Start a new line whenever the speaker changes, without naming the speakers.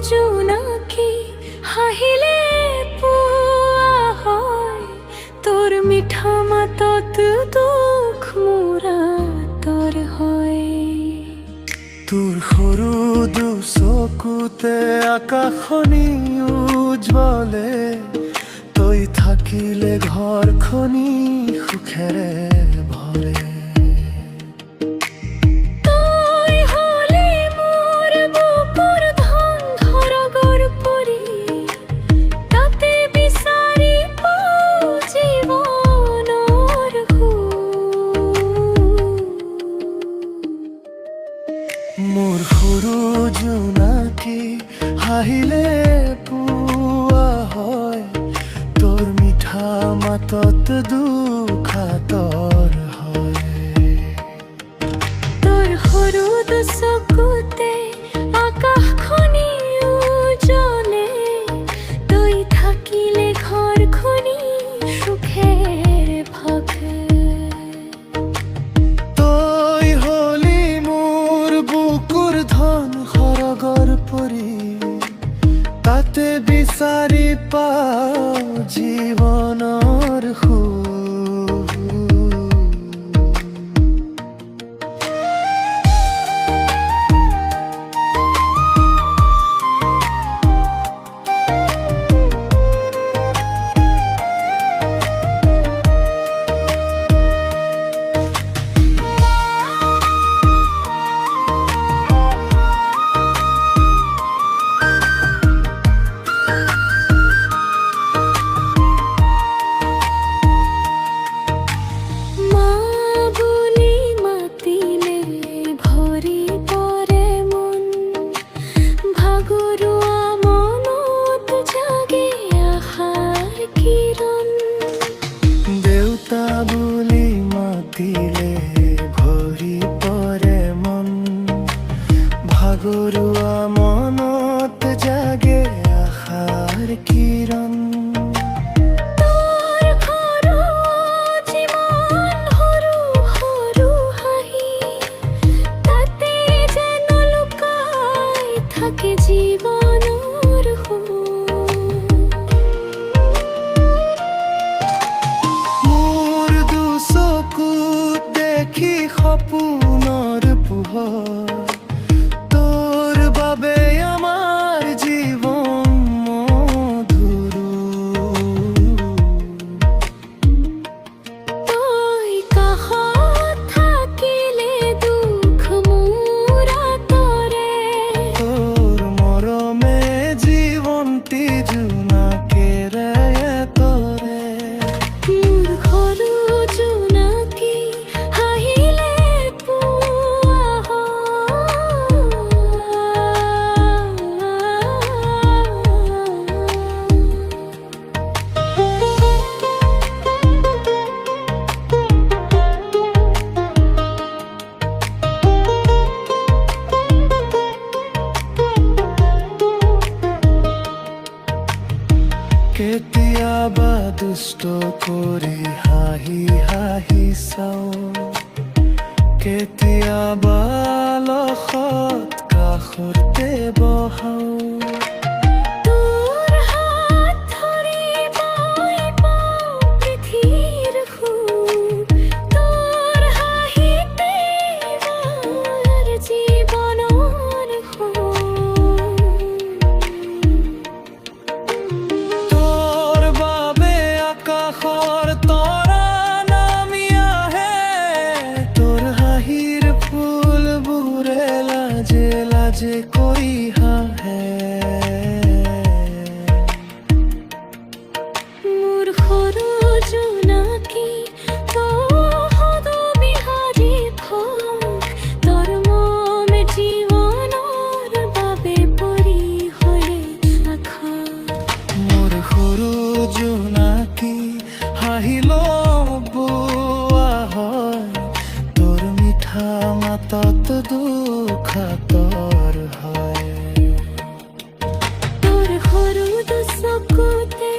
জোনাকি হাহিলে পুৱা হয়, তোৰ মিঠা মাতত দুখ মোৰা তোৰ হয়।
তোৰ সৰু দুচকুতে আকাশনি উজ্বলে, তই থাকিলে ঘৰখনি সুখেৰে ভৰে। মোৰ সৰু জোনাকি হাহিলে পুৱা হয়, তোৰ মিঠা মাতত দুখ আঁতৰ হয়।
তোৰ সৰু দুচকুতে আকাশখনি উজ্বলে, তই থাকিলে ঘৰখনি সুখেৰে ভগে।
তাতে বিচাৰি পাওঁ জীৱনৰ সুখ। দেউতা বুলি মাতিলে ভৰি পৰে মন, ভাগৰুৱা মনত জাগে আশাৰ কিৰণ।
থাকে জীবনৰ
মোৰ দুচকুত দেখি সপোনৰ পোহৰ, তোৰ বাবে আমাৰ জীৱন মধুৰ।
তই কাষত থাকিলে দুখ মোৰ আঁতৰে,
তোৰ মৰমে জীৱন্তী জোনাকেৰে তৰে।
মোৰ সৰু জোনাকি হাহিলে পুৱা
কেতিয়াবা দুষ্ট কৰি হাঁহি হাঁহি চাওঁ, কেতিয়াবা লখত কাষতে বহাওঁ। আকাশৰ তৰা নামি আহে, তোৰ হাঁহিৰ ফুলবোৰে লাজে লাজে কৰি হাঁহে।
শুধু চকুতে